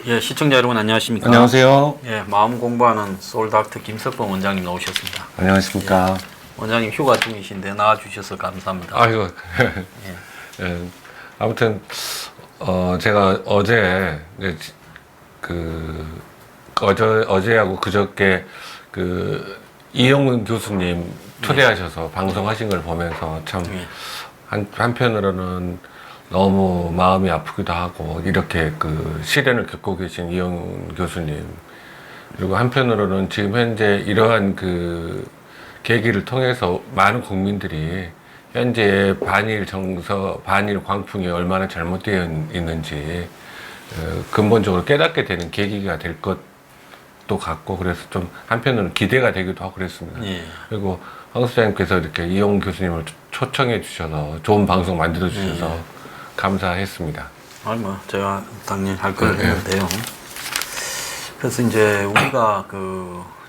예, 시청자 여러분 안녕하십니까? 안녕하세요. 예, 마음 공부하는 소울닥터 김석범 원장님 나오셨습니다. 안녕하십니까. 예, 원장님 휴가 중이신데 나와주셔서 감사합니다. 아이고. 예. 예, 아무튼 제가 어제 이제 어제하고 그저께 이영훈 교수님 초대하셔서 방송하신 걸 보면서 참 한편으로는 너무 마음이 아프기도 하고, 이렇게 시련을 겪고 계신 이영훈 교수님, 그리고 한편으로는 지금 현재 이러한 계기를 통해서 많은 국민들이 현재 반일 정서, 반일 광풍이 얼마나 잘못되어 있는지 근본적으로 깨닫게 되는 계기가 될 것도 같고, 그래서 좀 한편으로는 기대가 되기도 하고 그랬습니다. 예. 그리고 황 소장님께서 이렇게 이영훈 교수님을 초청해 주셔서 좋은 방송 만들어 주셔서 감사했습니다. 아니 뭐 제가 당연히 할 걸 했는데요. 그래서 이제 우리가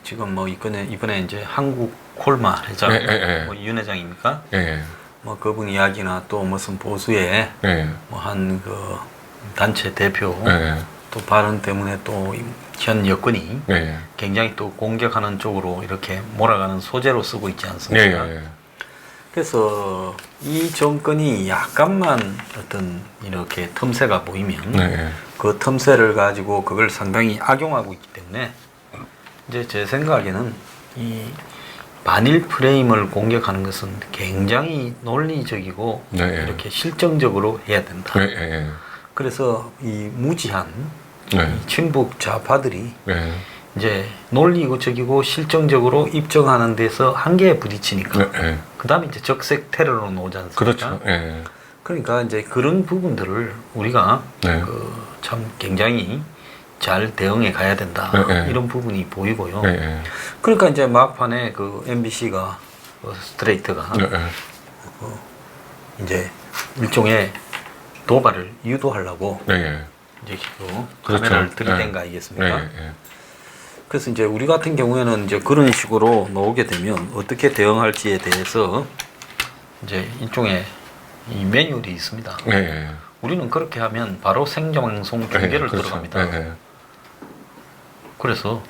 지금 뭐 이번에 이제 한국 콜마 회장, 뭐 윤 회장입니까? 뭐 그분 이야기나 또 무슨 보수의 뭐 한 단체 대표 또 발언 때문에 또 현 여권이 굉장히 또 공격하는 쪽으로 이렇게 몰아가는 소재로 쓰고 있지 않습니까? 그래서 이 정권이 약간만 어떤 이렇게 틈새가 보이면 그 틈새를 가지고 그걸 상당히 악용하고 있기 때문에 이제 제 생각에는 이 반일 프레임을 공격하는 것은 굉장히 논리적이고 이렇게 실정적으로 해야 된다. 그래서 이 무지한 이 친북 좌파들이 이제 논리적이고 실정적으로 입증하는 데서 한계에 부딪히니까 그 다음에 이제 적색 테러로 나오지 않습니까? 그렇죠. 그러니까 이제 그런 부분들을 우리가 참 굉장히 잘 대응해 가야 된다. 이런 부분이 보이고요. 그러니까 이제 막판에 MBC가 스트레이트가 이제 일종의 도발을 유도하려고 이제 카메라를 들이댄 거 아니겠습니까? 그래서 이제 우리 같은 경우에는 이제 그런 식으로 나오게 되면 어떻게 대응할지에 대해서 이제 일종의 이 매뉴얼이 있습니다. 우리는 그렇게 하면 바로 생방송 중계를 들어갑니다. 그래서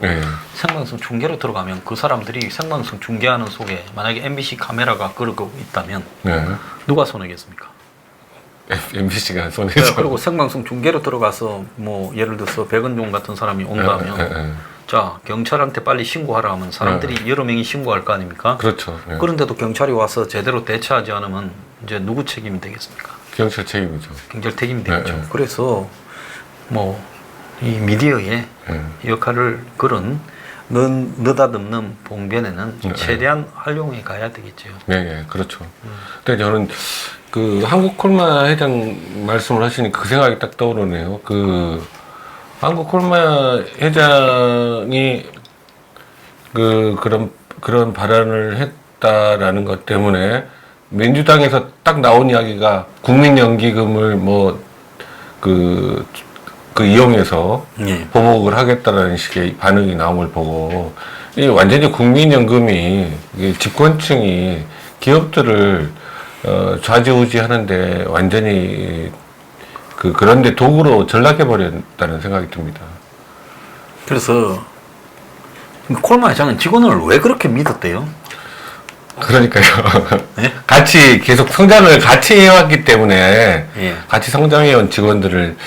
생방송 중계로 들어가면 그 사람들이 생방송 중계하는 속에 만약에 MBC 카메라가 그러고 있다면 누가 손해겠습니까? MBC가 손해죠. 그리고 생방송 중계로 들어가서 뭐 예를 들어서 백은종 같은 사람이 온다면 자 경찰한테 빨리 신고하라 하면 사람들이 여러 명이 신고할 거 아닙니까? 그렇죠. 그런데도 경찰이 와서 제대로 대처하지 않으면 이제 누구 책임이 되겠습니까? 경찰 책임이죠. 경찰 책임이 되겠죠. 그래서 뭐 이 미디어의 역할을 그런 느닷없는 봉변에는 최대한 활용해 가야 되겠죠. 그렇죠. 근데 저는 한국 콜마 회장 말씀을 하시니까 그 생각이 딱 떠오르네요. 한국 콜마 회장이 그런 발언을 했다라는 것 때문에 민주당에서 딱 나온 이야기가 국민연기금을 이용해서 보복을 하겠다라는 식의 반응이 나온 걸 보고, 이 완전히 국민연금이 집권층이 기업들을 좌지우지하는데 완전히 그런데 도구로 전락해버렸다는 생각이 듭니다. 그래서 콜마 회장은 직원을 왜 그렇게 믿었대요? 그러니까요. 같이 계속 성장을 같이 해왔기 때문에 같이 성장해온 직원들을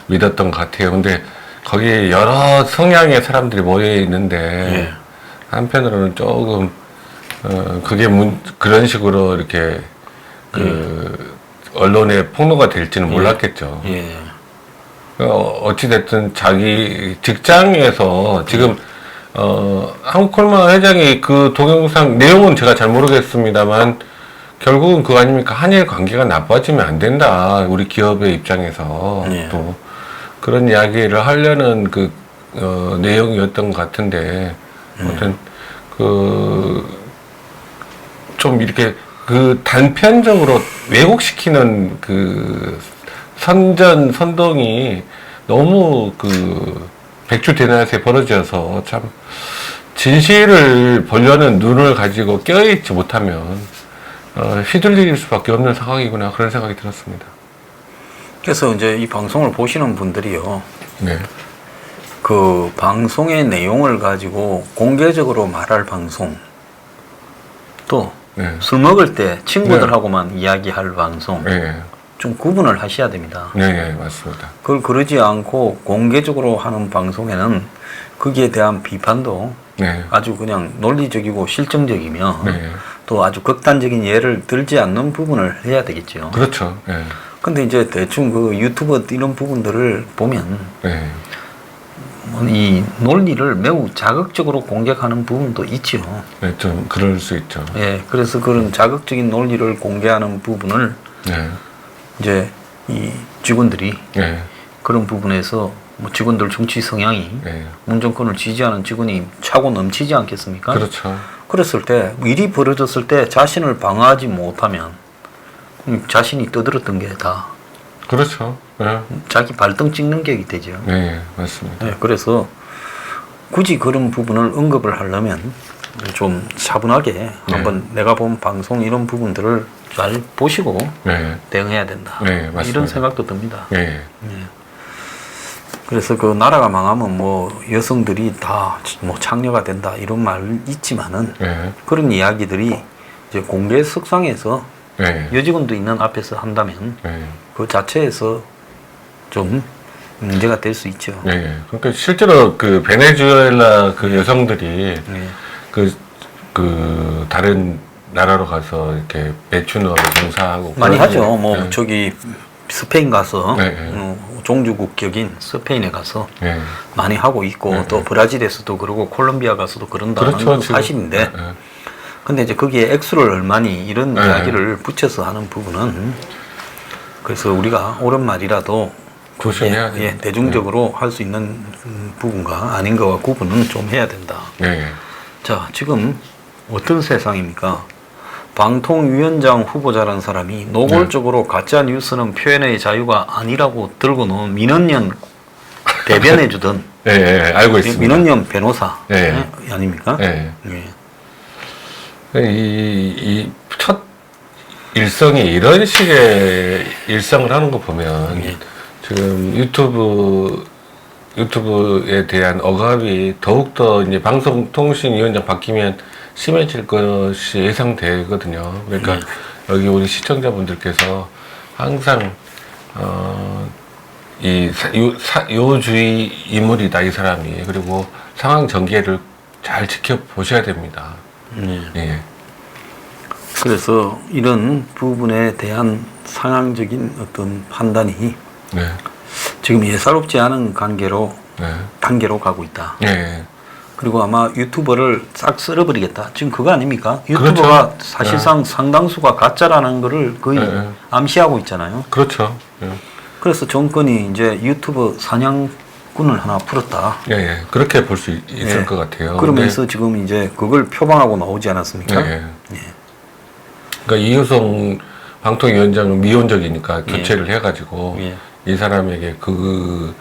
믿었던 것 같아요. 근데 거기에 여러 성향의 사람들이 모여 있는데 한편으로는 조금 그게 그런 식으로 이렇게 언론의 폭로가 될지는 몰랐겠죠. 어찌됐든 자기 직장에서 지금 한국 콜마 회장이 동영상 내용은 제가 잘 모르겠습니다만 결국은 그거 아닙니까? 한일 관계가 나빠지면 안 된다. 우리 기업의 입장에서 또 그런 이야기를 하려는 내용이었던 것 같은데 아무튼 좀 이렇게 단편적으로 왜곡시키는 선동이 너무 백주대낮에 벌어져서 참 진실을 보려는 눈을 가지고 깨어있지 못하면 휘둘릴 수밖에 없는 상황이구나, 그런 생각이 들었습니다. 그래서 이제 이 방송을 보시는 분들이요. 그 방송의 내용을 가지고 공개적으로 말할 방송, 또 술 먹을 때 친구들하고만 이야기할 방송, 좀 구분을 하셔야 됩니다. 네, 맞습니다. 그걸 그러지 않고 공개적으로 하는 방송에는 거기에 대한 비판도 아주 그냥 논리적이고 실정적이며 또 아주 극단적인 예를 들지 않는 부분을 해야 되겠죠. 그렇죠. 근데 이제 대충 그 유튜브 이런 부분들을 보면 이 논리를 매우 자극적으로 공격하는 부분도 있죠. 네, 좀 그럴 수 있죠. 예, 그래서 그런 자극적인 논리를 공개하는 부분을 이제 이 직원들이 그런 부분에서 뭐 직원들 정치 성향이 문정권을 지지하는 직원이 차고 넘치지 않겠습니까? 그렇죠. 그랬을 때 일이 벌어졌을 때 자신을 방어하지 못하면 자신이 떠들었던 게 다 그렇죠. 자기 발등 찍는 격이 되죠. 네, 맞습니다. 그래서 굳이 그런 부분을 언급을 하려면 좀 차분하게 한번 내가 본 방송 이런 부분들을 잘 보시고 대응해야 된다. 맞습니다. 이런 생각도 듭니다. 네. 그래서 그 나라가 망하면 뭐 여성들이 다 뭐 창녀가 된다 이런 말 있지만은 그런 이야기들이 이제 공개 석상에서 여직원도 있는 앞에서 한다면 그 자체에서 좀 문제가 될 수 있죠. 그러니까 실제로 그 베네수엘라 그 여성들이 그 다른 나라로 가서 이렇게 매춘업을 종사하고 많이 하죠. 뭐 저기 스페인 가서 종주국격인 스페인에 가서 많이 하고 있고 또 브라질에서도 그러고 콜롬비아 가서도 그런다는 건 사실인데 근데 이제 거기에 액수를 얼마니 이런 이야기를 붙여서 하는 부분은 그래서 우리가 옳은 말이라도 조심해야 돼요. 대중적으로 할 수 있는 부분과 아닌 거와 구분은 좀 해야 된다. 자, 지금 어떤 세상입니까? 방통위원장 후보자라는 사람이 노골적으로 가짜 뉴스는 표현의 자유가 아니라고 들고 놓은 민원연 대변해주던 알고 있습니다. 민원연 변호사 아닙니까? 이 첫 일성이 이런 식의 일성을 하는 거 보면 지금 유튜브에 대한 억압이 더욱더 이제 방송통신위원장 바뀌면 심해질 것이 예상되거든요. 그러니까 여기 우리 시청자분들께서 항상 이 요주의 인물이다 이 사람이 그리고 상황 전개를 잘 지켜보셔야 됩니다. 그래서 이런 부분에 대한 상황적인 어떤 판단이 지금 예사롭지 않은 단계로 가고 있다. 그리고 아마 유튜버를 싹 쓸어버리겠다. 지금 그거 아닙니까? 유튜버가 그렇죠. 사실상 상당수가 가짜라는 거를 거의 암시하고 있잖아요. 그렇죠. 그래서 정권이 이제 유튜버 사냥꾼을 하나 풀었다. 그렇게 볼 수 있을 것 같아요. 그러면서 지금 이제 그걸 표방하고 나오지 않았습니까? 그러니까 이효성 방통위원장은 미온적이니까 교체를 해가지고 이 사람에게 그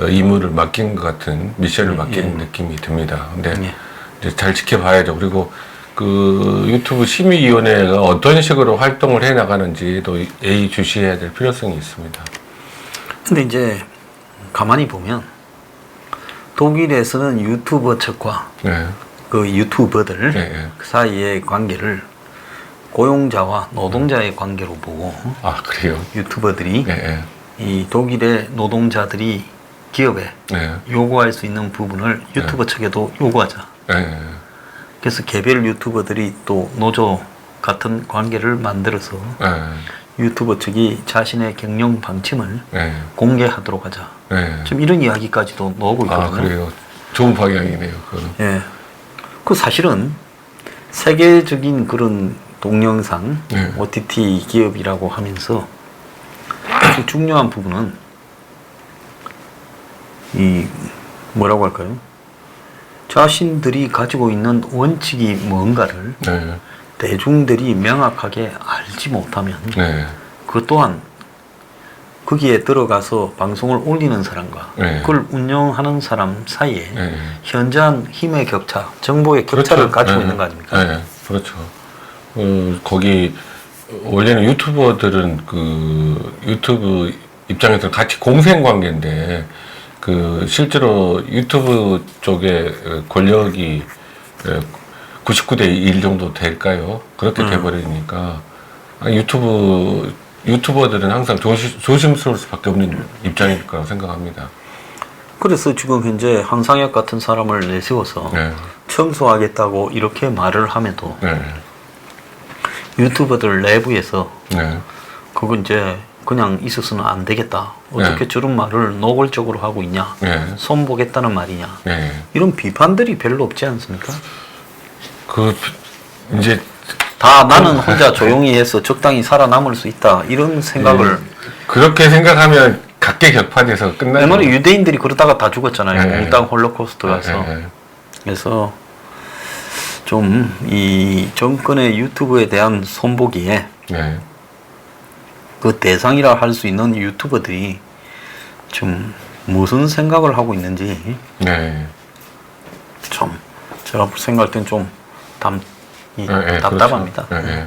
임무를 맡긴 것 같은 미션을 맡긴 느낌이 듭니다. 근데 이제 잘 지켜봐야죠. 그리고 그 유튜브 심의위원회가 어떤 식으로 활동을 해 나가는지도 예의주시해야 될 필요성이 있습니다. 근데 이제 가만히 보면 독일에서는 유튜버 측과 그 유튜버들 그 사이의 관계를 고용자와 노동자의 관계로 보고 그래요? 유튜버들이 이 독일의 노동자들이 기업에 요구할 수 있는 부분을 유튜버 측에도 요구하자. 그래서 개별 유튜버들이 또 노조 같은 관계를 만들어서 유튜버 측이 자신의 경영 방침을 공개하도록 하자. 지금 이런 이야기까지도 나오고 있거든요. 그래요. 좋은 방향이네요. 그거는. 그 사실은 세계적인 그런 동영상 OTT 기업이라고 하면서 아주 중요한 부분은 이 뭐라고 할까요? 자신들이 가지고 있는 원칙이 뭔가를 대중들이 명확하게 알지 못하면 그 또한 거기에 들어가서 방송을 올리는 사람과 그걸 운영하는 사람 사이에 현저한 힘의 격차, 정보의 격차를 가지고 있는 거 아닙니까? 그렇죠. 거기 원래는 유튜버들은 그 유튜브 입장에서 같이 공생 관계인데 그 실제로 유튜브 쪽에 권력이 99대 1 정도 될까요? 그렇게 돼버리니까 유튜버들은 항상 조심스러울 수밖에 없는 입장일 거라고 생각합니다. 그래서 지금 현재 한상혁 같은 사람을 내세워서 네. 청소하겠다고 이렇게 말을 함에도 네. 유튜버들 내부에서 네. 그건 이제 그냥 있어서는 안 되겠다. 어떻게 저런 말을 노골적으로 하고 있냐. 네. 손보겠다는 말이냐. 네. 이런 비판들이 별로 없지 않습니까? 이제 다 나는 혼자 조용히 해서 적당히 살아남을 수 있다. 이런 생각을. 그렇게 생각하면 각계격파돼서 끝나죠. 옛날에 유대인들이 그러다가 다 죽었잖아요. 네. 몽땅 홀로코스트 가서. 네. 그래서 좀 이 정권의 유튜브에 대한 손보기에 네. 그 대상이라 할 수 있는 유튜버들이 좀 무슨 생각을 하고 있는지 네. 참 제가 생각할 땐 좀 네, 답답합니다. 그렇죠. 네.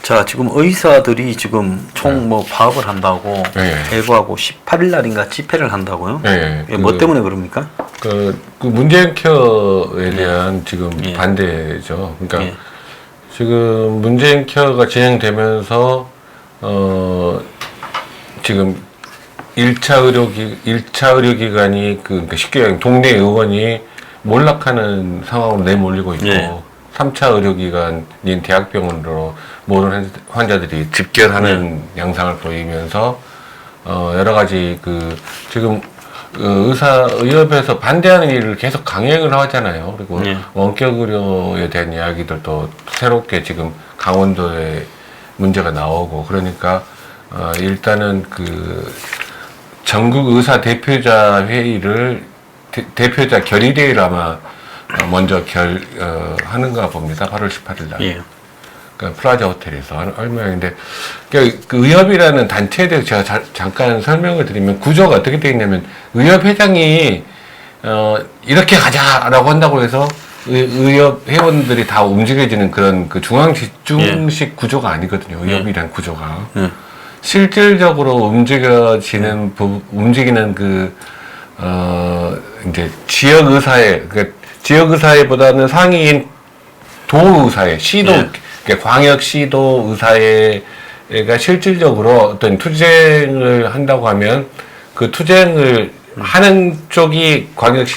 자, 지금 의사들이 지금 총 뭐 파업을 한다고 예고하고 18일 날인가 집회를 한다고요? 네. 예, 뭐 때문에 그럽니까? 그 문재인 케어에 대한 지금 예. 반대죠. 그러니까 예. 지금 문재인 케어가 진행되면서 지금 1차 의료기관이 그러니까 쉽게 얘기하면 동네 의원이 몰락하는 상황으로 내몰리고 있고 예. 3차 의료기관인 대학병원으로 모든 환자들이 집결하는 양상을 보이면서 여러 가지 지금 의협에서 반대하는 일을 계속 강행을 하잖아요. 그리고 예. 원격 의료에 대한 이야기들도 새롭게 지금 강원도에 문제가 나오고 그러니까 일단은 전국 의사 대표자 회의를 대표자 결의대회를 아마 먼저 하는가 봅니다. 8월 18일 날. 예. 그러니까 플라자 호텔에서 할 모양인데, 그러니까 그 의협이라는 단체에 대해서 제가 잠깐 설명을 드리면 구조가 어떻게 되어 있냐면 의협 회장이 이렇게 가자라고 한다고 해서 의협 회원들이 다 움직여지는 그런 중앙 집중식 구조가 아니거든요. 의협이란 구조가 실질적으로 움직이는 이제 지역 의사회, 그러니까 지역 의사회보다는 상위인 도의사회, 시도, 그러니까 광역 시도 의사회가 실질적으로 어떤 투쟁을 한다고 하면 그 투쟁을 하는 쪽이 광역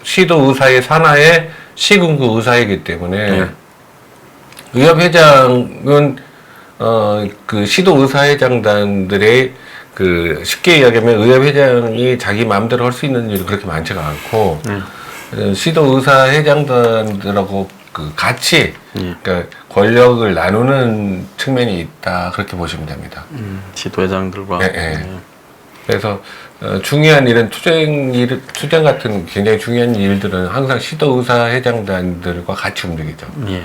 시도 의사회 산하의 시군구 의사이기 때문에 의협 회장은 그 시도 의사회장단들의 쉽게 이야기하면 의협 회장이 자기 마음대로 할 수 있는 일이 그렇게 많지가 않고 시도 의사회장단들하고 같이 그러니까 권력을 나누는 측면이 있다 그렇게 보시면 됩니다. 시도회장들과. 그래서 중요한 일은 투쟁 같은 굉장히 중요한 일들은 항상 시도 의사회장단들과 같이 움직이죠. 예.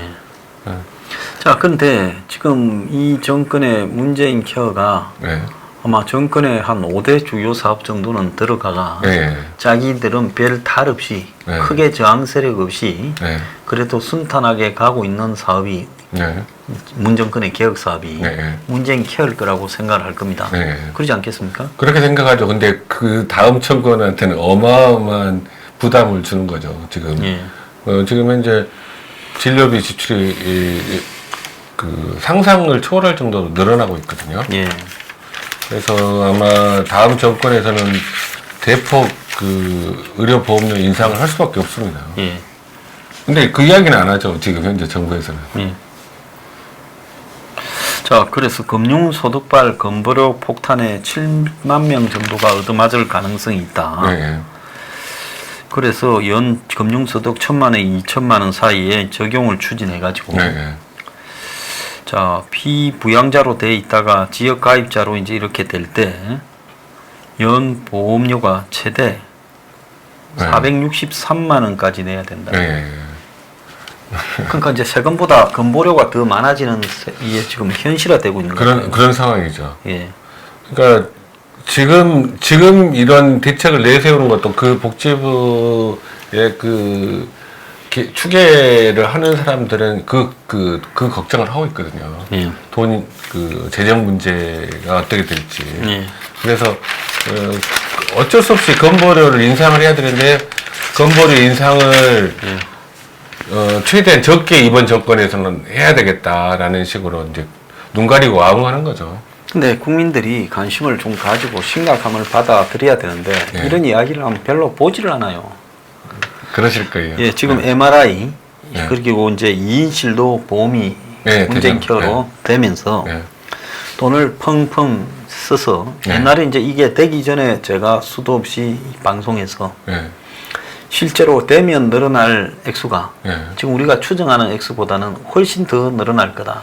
자, 근데 지금 이 정권의 문재인 케어가 아마 정권의 한 5대 주요 사업 정도는 들어가가 자기들은 별 탈 없이 크게 저항 세력 없이 그래도 순탄하게 가고 있는 사업이 문정권의 개혁 사업이 문재인 케어일 거라고 생각을 할 겁니다. 그러지 않겠습니까? 그렇게 생각하죠. 근데 그 다음 정권한테는 어마어마한 부담을 주는 거죠. 지금 지금 현재 진료비 지출이 상상을 초월할 정도로 늘어나고 있거든요. 그래서 아마 다음 정권에서는 대폭 의료보험료 인상을 할 수밖에 없습니다. 근데 그 이야기는 안 하죠. 지금 현재 정부에서는. 자, 그래서 금융소득발 건보료 폭탄에 7만 명 정도가 얻어맞을 가능성이 있다. 그래서 연 금융소득 1,000만 원, 2천만 원 사이에 적용을 추진해가지고 자, 피부양자로 돼 있다가 지역 가입자로 이제 이렇게 될 때 연 보험료가 최대 463만 원까지 내야 된다. 그러니까 이제 세금보다 건보료가 더 많아지는 이게 지금 현실화되고 있는 거예요. 그런 상황이죠. 그러니까 지금 이런 대책을 내세우는 것도 그 복지부의 추계를 하는 사람들은 그 걱정을 하고 있거든요. 재정 문제가 어떻게 될지. 그래서 어쩔 수 없이 건보료를 인상을 해야 되는데 건보료 인상을 최대한 적게 이번 정권에서는 해야 되겠다라는 식으로 이제 눈 가리고 아웅하는 거죠. 근데 국민들이 관심을 좀 가지고 심각함을 받아들여야 되는데 네. 이런 이야기를 하면 별로 보지를 않아요. 그러실 거예요. 예, 지금 네. MRI 네. 그리고 이제 2인실도 보험이 네, 문재인 되죠. 케어로 되면서 네. 돈을 펑펑 써서 네. 옛날에 이제 이게 되기 전에 제가 수도 없이 방송에서 네. 실제로 되면 늘어날 액수가 네. 지금 우리가 추정하는 액수보다는 훨씬 더 늘어날 거다.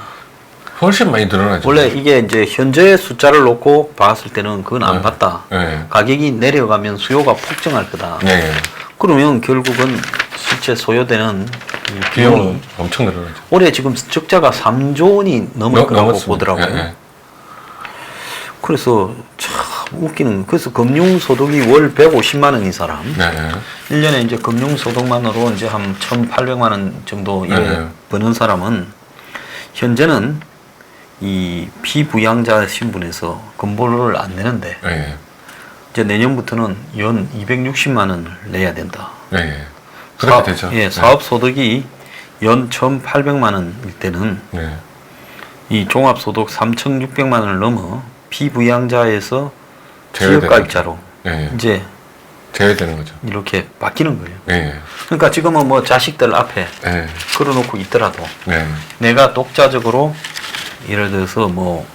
훨씬 많이 늘어나죠. 원래 이게 이제 현재 숫자를 놓고 봤을 때는 그건 안 네. 봤다. 네. 가격이 내려가면 수요가 폭증할 거다. 네. 그러면 결국은 실제 소요되는 이 비용은 비용이 엄청 늘어나죠. 올해 지금 적자가 3조 원이 넘을 거라고 넘었습니다. 보더라고요. 네, 네. 그래서 참 웃기는, 그래서 금융소득이 월 150만 원인 사람, 네, 네. 1년에 이제 금융소득만으로 이제 한 1,800만 원 정도 네. 버는 사람은 현재는 이 피부양자 신분에서 건보료를 안 내는데 네. 이제 내년부터는 연 260만 원을 내야 된다. 네. 그렇게 되죠. 예, 사업 소득이 연 1,800만 원일 때는 네. 이 종합소득 3,600만 원을 넘어 피부양자에서 제외되는 지역가입자로 네. 이제 제외되는 거죠. 이렇게 바뀌는 거예요. 네. 그러니까 지금은 뭐 자식들 앞에 네. 걸어놓고 있더라도 네. 내가 독자적으로 예를 들어서 뭐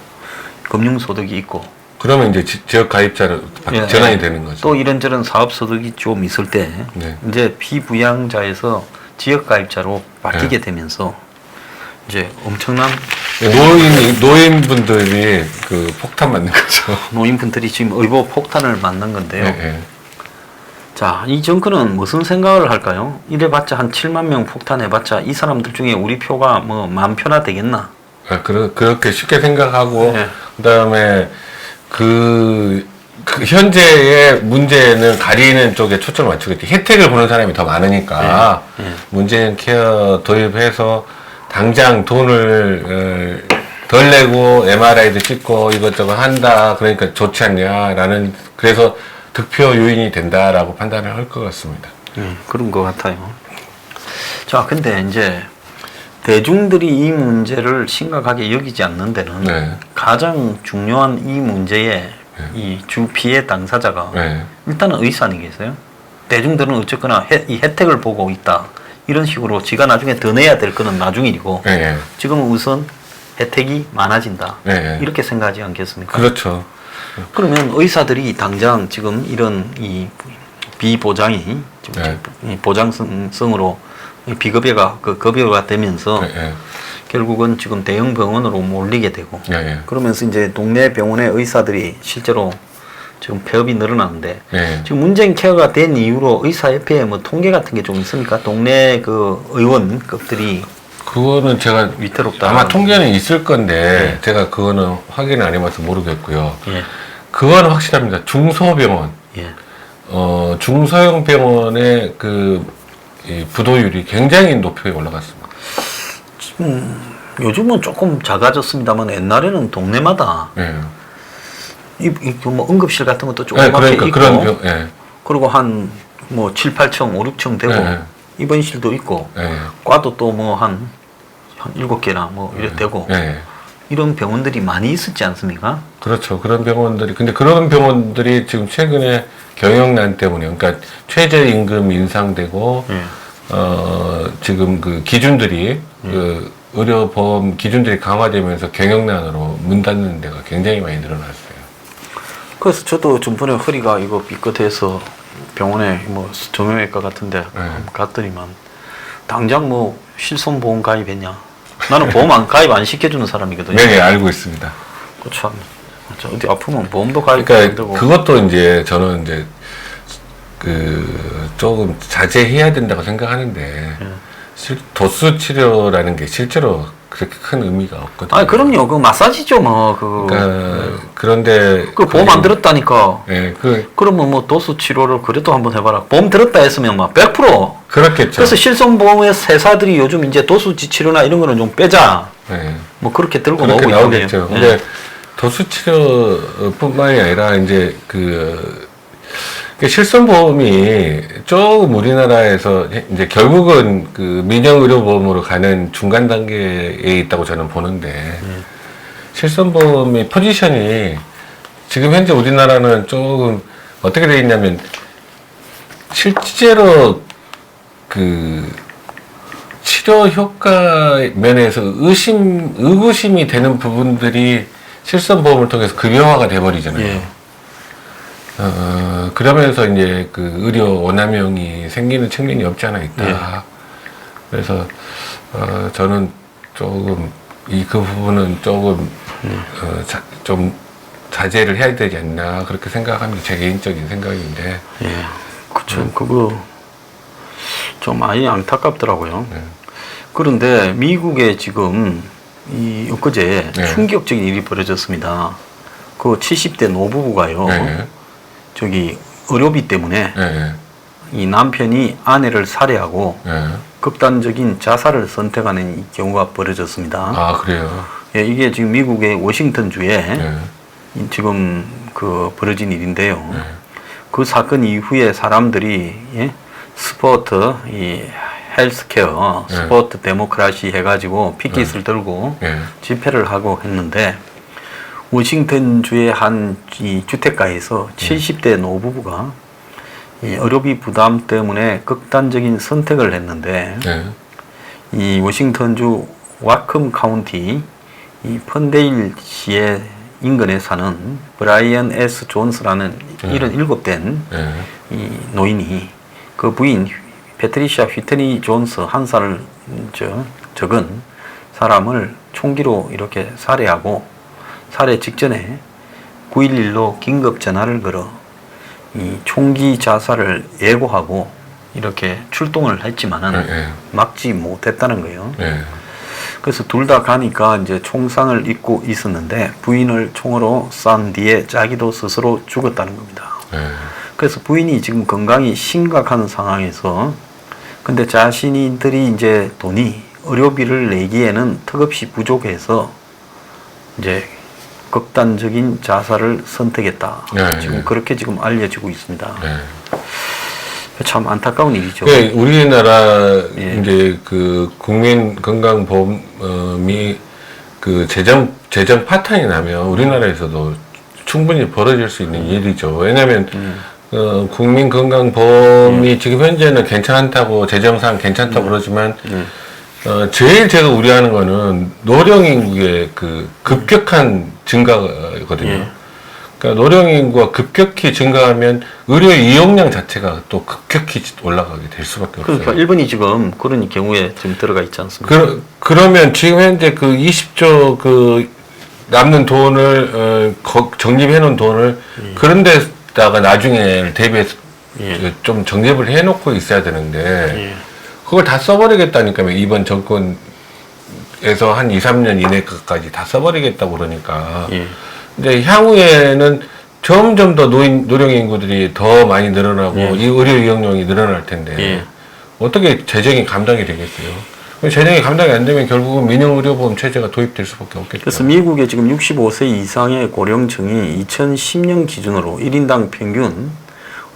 금융소득이 있고 그러면 이제 지역 가입자로 예, 전환이 예. 되는 거죠. 또 이런저런 사업소득이 좀 있을 때 네. 이제 피부양자에서 지역가입자로 바뀌게 되면서 이제 엄청난 노인분들이 그 폭탄 맞는 거죠. 노인분들이 지금 의보 폭탄을 맞는 건데요. 네. 자, 이 정권은 무슨 생각을 할까요? 이래봤자 한 7만 명 폭탄해봤자 이 사람들 중에 우리 표가 뭐 10,000표나 되겠나? 아, 그렇게 쉽게 생각하고 네. 그다음에 그 현재의 문제는 가리는 쪽에 초점을 맞추겠지. 혜택을 보는 사람이 더 많으니까 네. 네. 문재인 케어 도입해서 당장 돈을 덜 내고 MRI도 찍고 이것저것 한다. 그러니까 좋지 않냐라는, 그래서 득표 요인이 된다라고 판단을 할 것 같습니다. 그런 것 같아요. 자, 근데 이제 대중들이 이 문제를 심각하게 여기지 않는 데는 네. 가장 중요한 이 문제의 이 주 피해 당사자가 네. 일단은 의사 아니겠어요? 대중들은 어쨌거나 이 혜택을 보고 있다. 이런 식으로 지가 나중에 더 내야 될 거는 나중이고 네. 지금은 우선 혜택이 많아진다. 네. 이렇게 생각하지 않겠습니까? 그렇죠. 그러면 의사들이 당장 지금 이런 이 비보장이 지금 네. 이 보장성으로 비급여가 급여가 되면서 네. 결국은 지금 대형 병원으로 몰리게 되고 네. 그러면서 이제 동네 병원의 의사들이 실제로 지금 폐업이 늘어나는데 네. 지금 문재인 케어가 된 이후로 의사협회에 뭐 통계 같은 게 좀 있습니까? 동네 그 의원급들이 그거는 제가 위태롭다. 아마 통계는 있을 건데 네. 제가 그거는 확인을 안 해봐서 모르겠고요. 예. 그건 확실합니다. 중소병원, 예. 중소형 병원의 이 부도율이 굉장히 높게 올라갔습니다. 요즘은 조금 작아졌습니다만 옛날에는 동네마다 네. 뭐 응급실 같은 것도 네, 조그맣게 그러니까 있고 그런 병, 네. 그리고 한 뭐 7, 8층, 5, 6층 되고 네. 입원실도 있고 네. 과도 또 뭐 한 7개나 뭐 이래 되고 네. 이런 병원들이 많이 있었지 않습니까? 그렇죠. 그런 병원들이, 근데 그런 병원들이 지금 최근에 경영난 때문에, 그러니까 최저임금 인상되고, 예. 지금 그 기준들이, 그 의료보험 기준들이 강화되면서 경영난으로 문 닫는 데가 굉장히 많이 늘어났어요. 그래서 저도 전번에 허리가 이거 삐끗해서 병원에 뭐 정형외과 같은데 갔더니만 당장 뭐 실손보험 가입했냐? 나는 보험 가입 안 시켜주는 사람이거든요. 네, 알고 있습니다. 그렇죠. 어디 아프면 보험도 가입 안 그러니까 되고. 그것도 이제 저는 이제 조금 자제해야 된다고 생각하는데 도수 치료라는 게 실제로 그렇게 큰 의미가 없거든요. 아니 그럼요. 그 마사지죠 뭐 그러니까 그런데 그 보험 안 들었다니까. 예, 그러면 뭐 도수 치료를 그래도 한번 해봐라. 보험 들었다 했으면 막 100%. 그렇겠죠. 그래서 실손보험의 회사들이 요즘 이제 도수 치료나 이런 거는 좀 빼자. 예, 뭐 그렇게 들고 그렇게 나오고 나오겠죠. 있거든요. 근데 도수 치료뿐만이 아니라 이제 실손보험이 조금 우리나라에서 이제 결국은 그 민영의료보험으로 가는 중간 단계에 있다고 저는 보는데 실손보험의 포지션이 지금 현재 우리나라는 조금 어떻게 되어 있냐면 실제로 그 치료 효과 면에서 의구심이 되는 부분들이 실손보험을 통해서 급여화가 돼버리잖아요. 예. 그러면서 이제 그 의료 오남용이 생기는 측면이 없지 않아 있다. 예. 그래서 저는 조금 그 부분은 조금 좀 자제를 해야 되지 않나 그렇게 생각합니다. 제 개인적인 생각인데. 예. 그쵸. 그거 좀 많이 안타깝더라고요. 네. 그런데 미국에 지금 엊그제 네. 충격적인 일이 벌어졌습니다. 그 70대 노부부가요. 네. 저기 의료비 때문에 네. 이 남편이 아내를 살해하고 네. 극단적인 자살을 선택하는 이 경우가 벌어졌습니다. 아, 그래요? 예, 이게 지금 미국의 워싱턴주에 네. 지금 그 벌어진 일인데요. 네. 그 사건 이후에 사람들이 스포트, 이 헬스케어, 네. 스포트 데모크라시 해가지고 피켓을 들고 네. 집회를 하고 했는데 워싱턴주의 한 이 주택가에서 70대 노부부가 이 의료비 부담 때문에 극단적인 선택을 했는데 네. 이 워싱턴주 와컴 카운티 이 펀데일 시의 인근에 사는 브라이언 S. 존스라는 77된 네. 이 노인이 그 부인 패트리샤 휘트니 존스 한 살을 적은 사람을 총기로 이렇게 살해하고 살해 직전에 911로 긴급 전화를 걸어 이 총기 자살을 예고하고 이렇게 출동을 했지만은 네. 막지 못했다는 거예요. 네. 그래서 둘 다 가니까 이제 총상을 입고 있었는데 부인을 총으로 쏜 뒤에 자기도 스스로 죽었다는 겁니다. 네. 그래서 부인이 지금 건강이 심각한 상황에서 근데 자신들이 이제 돈이 의료비를 내기에는 턱없이 부족해서 이제 극단적인 자살을 선택했다. 네, 지금 네. 그렇게 지금 알려지고 있습니다. 네. 참 안타까운 일이죠. 네, 우리나라 예. 이제 그 국민건강보험이 그 재정 파탄이 나면 우리나라에서도 충분히 벌어질 수 있는 일이죠. 왜냐하면 국민건강보험이 지금 현재는 괜찮다고 재정상 괜찮다고 그러지만 제일 제가 우려하는 거는 노령 인구의 그 급격한 증가거든요. 예. 그러니까 노령 인구가 급격히 증가하면 의료 이용량 자체가 또 급격히 올라가게 될 수밖에 없어요. 그러니까 일본이 지금 그런 경우에 지금 들어가 있지 않습니까? 그러면 지금 현재 그 20조 그 남는 돈을 적립해 놓은 돈을 그런 데다가 나중에 대비해서 예. 좀 적립을 해 놓고 있어야 되는데 예. 그걸 다 써버리겠다니까요. 이번 정권에서 한 2, 3년 이내까지 다 써버리겠다고 그러니까. 예. 근데 향후에는 점점 더 노령 인구들이 더 많이 늘어나고 예. 이 의료 이용량이 늘어날 텐데 예. 어떻게 재정이 감당이 되겠어요? 재정이 감당이 안 되면 결국은 민영의료보험 체제가 도입될 수밖에 없겠죠. 그래서 미국의 지금 65세 이상의 고령층이 2010년 기준으로 1인당 평균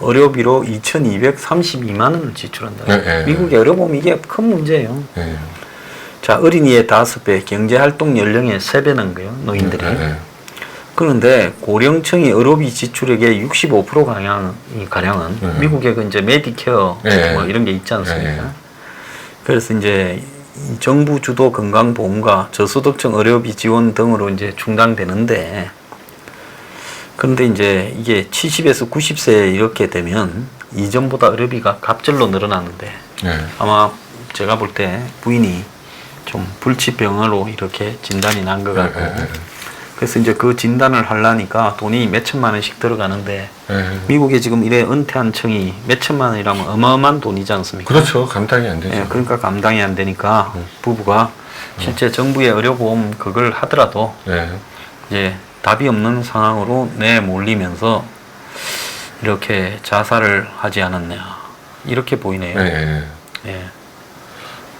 의료비로 2,232만 원을 지출한다. 네, 미국의 의료보험 이게 큰 문제예요. 네. 자, 어린이의 5배, 경제활동 연령의 3배는 거예요, 노인들이. 네. 그런데 고령층이 의료비 지출액의 65%가량은 미국의 그 이제 메디케어 네. 뭐 이런 게 있지 않습니까? 네. 그래서 이제 이 정부 주도 건강보험과 저소득층 의료비 지원 등으로 이제 충당되는데 그런데 이제 이게 70에서 90세 이렇게 되면 이전보다 의료비가 갑절로 늘어나는데 네. 아마 제가 볼 때 부인이 좀 불치병으로 이렇게 진단이 난 것 같고 그래서 이제 그 진단을 하려니까 돈이 몇 천만 원씩 들어가는데 미국에 지금 이래 은퇴한 층이 몇 천만 원이라면 어마어마한 돈이지 않습니까? 그렇죠. 감당이 안 되죠. 예, 그러니까 감당이 안 되니까 부부가 실제 정부의 의료보험 그걸 하더라도 네. 이제 답이 없는 상황으로 내몰리면서 이렇게 자살을 하지 않았냐 이렇게 보이네요. 네. 예.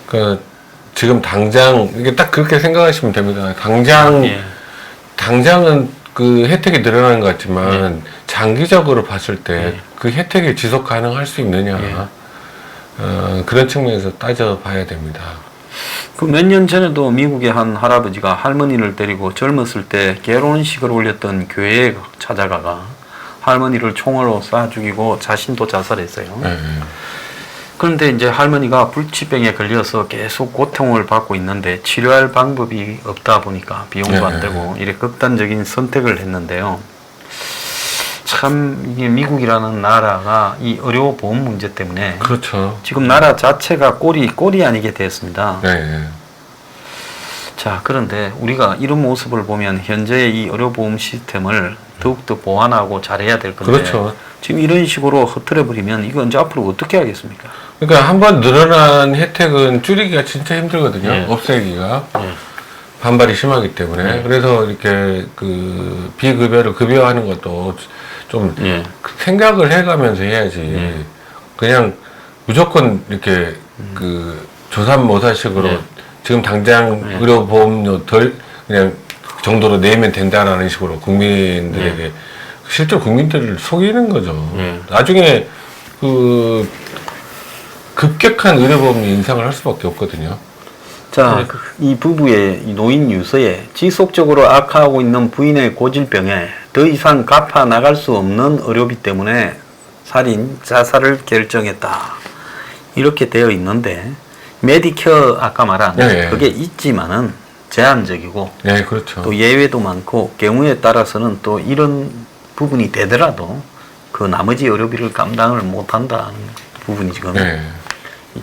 그 지금 당장 이게 딱 그렇게 생각하시면 됩니다. 당장은 그 혜택이 늘어나는 것 같지만 장기적으로 봤을 때 예. 그 혜택이 지속 가능할 수 있느냐 예. 그런 측면에서 따져봐야 됩니다. 그 몇 년 전에도 미국의 한 할아버지가 할머니를 데리고 젊었을 때 결혼식을 올렸던 교회에 찾아가가 할머니를 총으로 쏴 죽이고 자신도 자살했어요. 예. 그런데 이제 할머니가 불치병에 걸려서 계속 고통을 받고 있는데 치료할 방법이 없다 보니까 비용도 안 되고 이렇게 극단적인 선택을 했는데요. 참 이게 미국이라는 나라가 이 의료보험 문제 때문에 그렇죠. 지금 나라 자체가 꼴이 아니게 됐습니다. 네. 자, 그런데 우리가 이런 모습을 보면 현재의 이 의료보험 시스템을 더욱더 보완하고 잘해야 될 건데 그렇죠. 지금 이런 식으로 흐트려버리면 이거 이제 앞으로 어떻게 하겠습니까? 그러니까 한번 늘어난 혜택은 줄이기가 진짜 힘들거든요. 예. 없애기가. 예. 반발이 심하기 때문에. 그래서 이렇게 그 비급여를 급여하는 것도 좀 예. 생각을 해가면서 해야지. 그냥 무조건 이렇게 그 조삼모사식으로 예. 지금 당장 예. 의료보험료 덜 그냥 정도로 내면 된다라는 식으로 국민들에게 실제로 국민들을 속이는 거죠. 예. 나중에 그 급격한 의료보험 인상을 할 수밖에 없거든요. 자, 이 부부의 이 노인 유서에 지속적으로 악화하고 있는 부인의 고질병에 더 이상 갚아 나갈 수 없는 의료비 때문에 살인, 자살을 결정했다. 이렇게 되어 있는데 메디케어 아까 말한 네. 그게 있지만은 제한적이고 네, 그렇죠. 또 예외도 많고 경우에 따라서는 또 이런 부분이 되더라도 그 나머지 의료비를 감당을 못한다는 부분이 지금 네.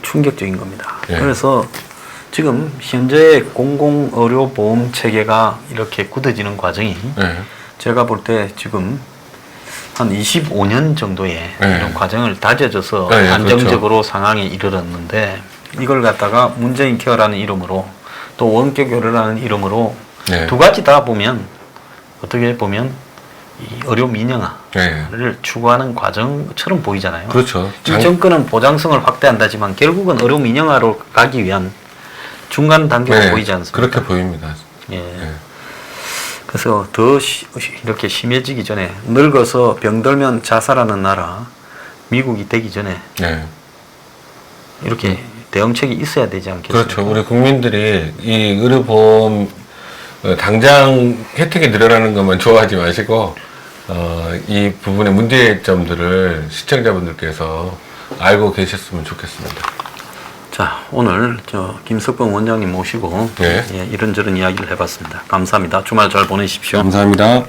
충격적인 겁니다. 네. 그래서 지금 현재 공공의료보험 체계가 이렇게 굳어지는 과정이 네. 제가 볼 때 지금 한 25년 정도의 네. 이런 과정을 다져져서 네, 안정적으로 상황에 이르렀는데 이걸 갖다가 문재인 케어라는 이름으로 또 원격 의료라는 이름으로 네. 두 가지 다 보면 어떻게 보면 이 의료 민영화를 네. 추구하는 과정처럼 보이잖아요. 그렇죠. 이 정권은 보장성을 확대한다지만 결국은 의료 민영화로 가기 위한 중간 단계가 네, 보이지 않습니까? 그렇게 보입니다. 예. 네. 그래서 더 이렇게 심해지기 전에 늙어서 병들면 자살하는 나라 미국이 되기 전에 네. 이렇게 대응책이 있어야 되지 않겠습니까? 그렇죠. 우리 국민들이 이 의료보험 당장 혜택이 늘어나는 것만 좋아하지 마시고 이 부분의 문제점들을 시청자분들께서 알고 계셨으면 좋겠습니다. 자, 오늘 김석봉 원장님 모시고 네. 예, 이런저런 이야기를 해봤습니다. 감사합니다. 주말 잘 보내십시오. 감사합니다.